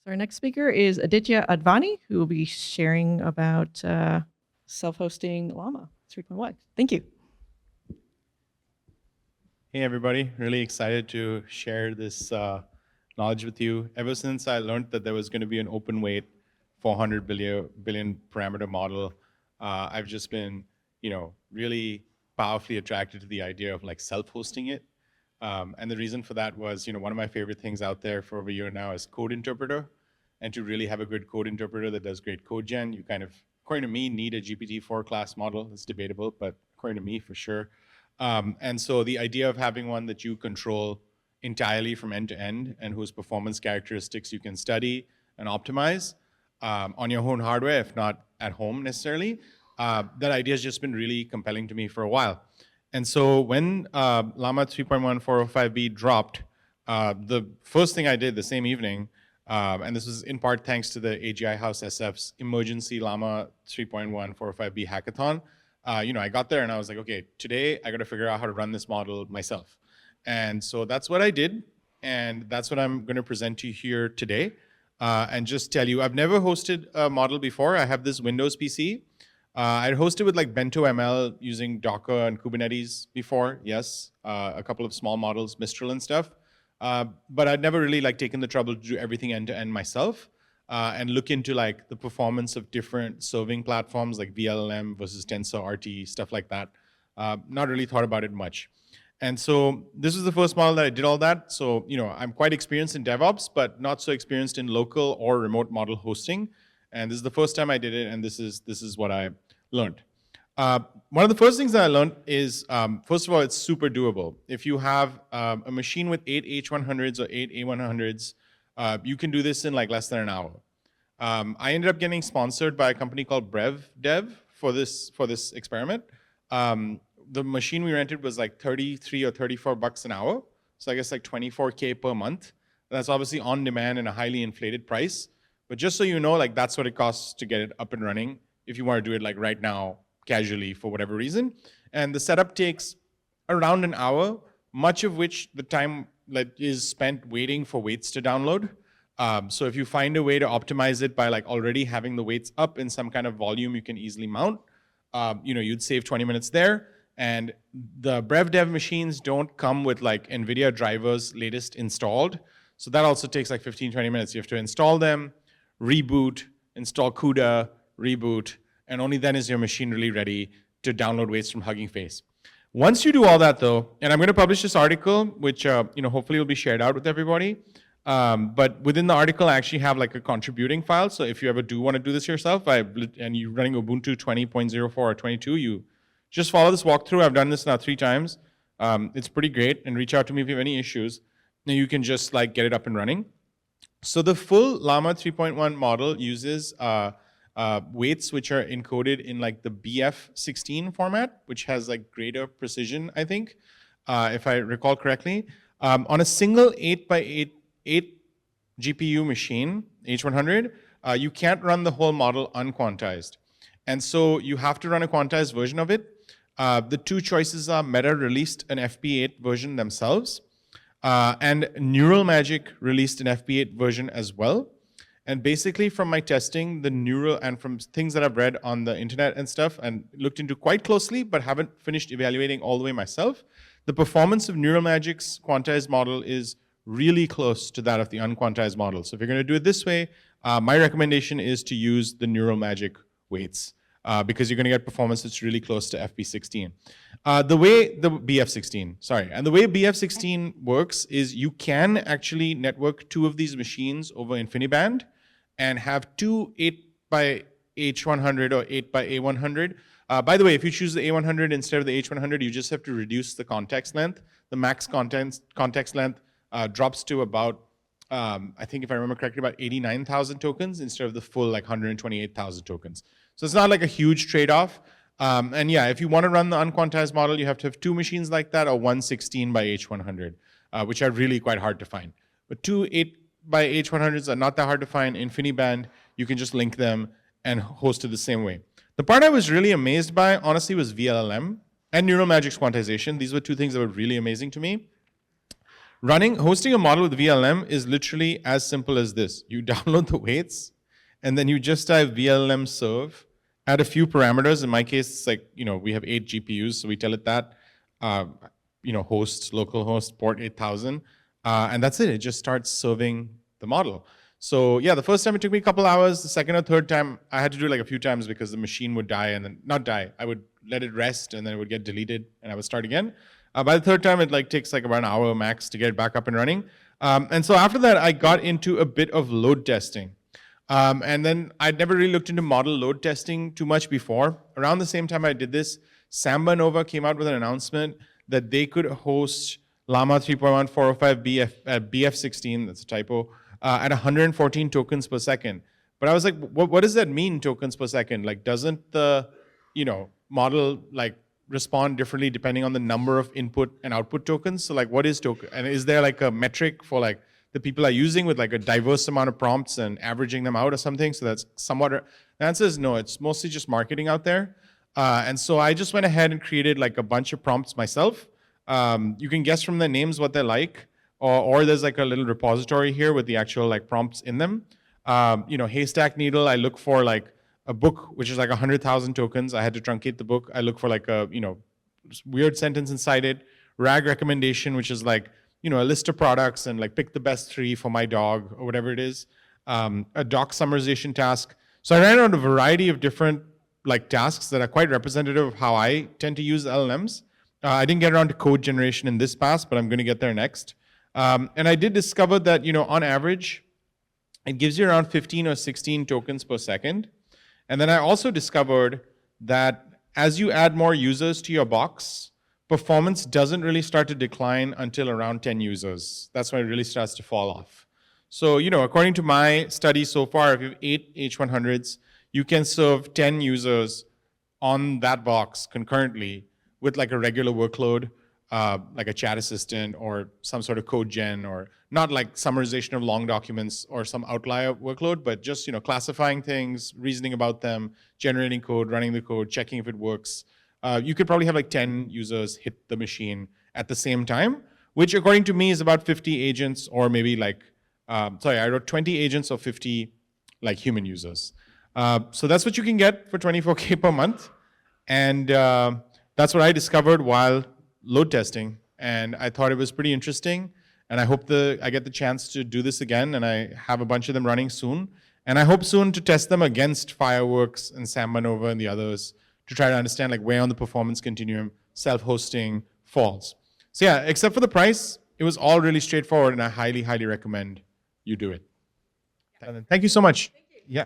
So our next speaker is Aditya Advani, who will be sharing about self-hosting Llama 3.1. Thank you. Hey everybody, really excited to share this knowledge with you. Ever since I learned that there was going to be an open weight 400 billion parameter model, I've just been, really powerfully attracted to the idea of like self-hosting it. And the reason for that was, one of my favorite things out there for over a year now is code interpreter. And to really have a good code interpreter that does great code gen, you kind of, according to me, need a GPT-4 class model. It's debatable, but according to me, for sure. And so the idea of having one that you control entirely from end to end and whose performance characteristics you can study and optimize on your own hardware, if not at home necessarily, that idea has just been really compelling to me for a while. And so when Llama 3.1 405B dropped, the first thing I did the same evening, and this was in part thanks to the AGI House SF's emergency Llama 3.1 405B hackathon. I got there and I was like, okay, today I got to figure out how to run this model myself. And so that's what I did. And that's what I'm going to present to you here today. And just tell you, I've never hosted a model before. I have this Windows PC. I'd hosted with like Bento ML using Docker and Kubernetes before, yes. A couple of small models, Mistral and stuff. But I'd never really like taken the trouble to do everything end to end myself. And look into like the performance of different serving platforms like VLLM versus TensorRT, stuff like that. Not really thought about it much. And so this is the first model that I did all that. So, I'm quite experienced in DevOps, but not so experienced in local or remote model hosting. And this is the first time I did it, and this is what I learned. One of the first things that I learned is, first of all, it's super doable. If you have a machine with 8 H100s or 8 A100s, you can do this in like less than an hour. I ended up getting sponsored by a company called BrevDev for this experiment. The machine we rented was like 33 or 34 bucks an hour. So I guess like 24K per month. That's obviously on demand and a highly inflated price. But just so you know, like that's what it costs to get it up and running if you want to do it like right now, casually for whatever reason. And the setup takes around an hour, much of which the time is spent waiting for weights to download. So if you find a way to optimize it by like already having the weights up in some kind of volume you can easily mount, you'd save 20 minutes there. And the BrevDev machines don't come with like NVIDIA drivers latest installed. So that also takes like 15, 20 minutes. You have to install them, reboot, install CUDA, reboot, and only then is your machine really ready to download weights from Hugging Face. Once you do all that though, and I'm going to publish this article, which hopefully will be shared out with everybody. But within the article, I actually have like a contributing file. So if you ever do want to do this yourself, and you're running Ubuntu 20.04 or 22, you just follow this walkthrough. I've done this now 3 times. It's pretty great, and reach out to me if you have any issues. Then you can just like get it up and running. So the full Llama 3.1 model uses weights which are encoded in like the BF16 format, which has like greater precision, I think, if I recall correctly. On a single 8 GPU machine, H100, you can't run the whole model unquantized. And so you have to run a quantized version of it. The 2 choices are Meta released an FP8 version themselves, and Neural Magic released an FP8 version as well. And basically from my testing, and from things that I've read on the internet and stuff, and looked into quite closely, but haven't finished evaluating all the way myself, the performance of Neural Magic's quantized model is really close to that of the unquantized model. So if you're going to do it this way, my recommendation is to use the Neural Magic weights because you're going to get performance that's really close to FP16. The way the BF16 works is you can actually network 2 of these machines over InfiniBand and have 2 8 by H100 or 8 by A100. By the way, if you choose the A100 instead of the H100, you just have to reduce the context length. The max context length drops to about, I think if I remember correctly, about 89,000 tokens instead of the full like 128,000 tokens. So it's not like a huge trade-off. And yeah, if you want to run the unquantized model, you have to have 2 machines like that or 116 by H100, which are really quite hard to find. But 2 8 by H100s are not that hard to find. InfiniBand, you can just link them and host it the same way. The part I was really amazed by, honestly, was VLLM and Neural Magic's quantization. These were 2 things that were really amazing to me. Hosting a model with VLM is literally as simple as this. You download the weights, and then you just type VLM serve, add a few parameters. In my case, it's like, we have 8 GPUs, so we tell it that, host, localhost, port 8000, and that's it. It just starts serving the model. So yeah, the first time it took me a couple hours. The second or third time, I had to do it like a few times because the machine would die and then, not die, I would let it rest and then it would get deleted and I would start again. By the third time, it takes like about an hour max to get it back up and running. And so after that, I got into a bit of load testing. And then I'd never really looked into model load testing too much before. Around the same time I did this, Samba Nova came out with an announcement that they could host Llama 3.1 405 BF16, that's a typo, at 114 tokens per second. But I was like, what does that mean, tokens per second? Like, doesn't the model respond differently depending on the number of input and output tokens? So what is token? And is there a metric for the people are using with a diverse amount of prompts and averaging them out or something? So that's somewhat, the answer is no, it's mostly just marketing out there. And so I just went ahead and created a bunch of prompts myself. You can guess from the names what they're like, or there's a little repository here with the actual prompts in them. Haystack needle, I look for a book, which is 100,000 tokens. I had to truncate the book. I look for a, weird sentence inside it. Rag recommendation, which is a list of products and pick the best 3 for my dog or whatever it is. A doc summarization task. So I ran out a variety of different tasks that are quite representative of how I tend to use LLMs. I didn't get around to code generation in this pass, but I'm going to get there next. And I did discover that, on average, it gives you around 15 or 16 tokens per second. And then I also discovered that as you add more users to your box, performance doesn't really start to decline until around 10 users. That's when it really starts to fall off. So, according to my study so far, if you have 8 H100s, you can serve 10 users on that box concurrently with a regular workload, like a chat assistant or some sort of code gen, or not summarization of long documents or some outlier workload, but just classifying things, reasoning about them, generating code, running the code, checking if it works. You could probably have 10 users hit the machine at the same time, which according to me is about 50 agents, or maybe I wrote 20 agents or 50 human users. So that's what you can get for 24K per month. And that's what I discovered while load testing. And I thought it was pretty interesting. And I hope I get the chance to do this again. And I have a bunch of them running soon. And I hope soon to test them against Fireworks and Samba Nova and the others to try to understand where on the performance continuum self-hosting falls. So yeah, except for the price, it was all really straightforward. And I highly, highly recommend you do it. Thank you so much. Thank you. Yeah.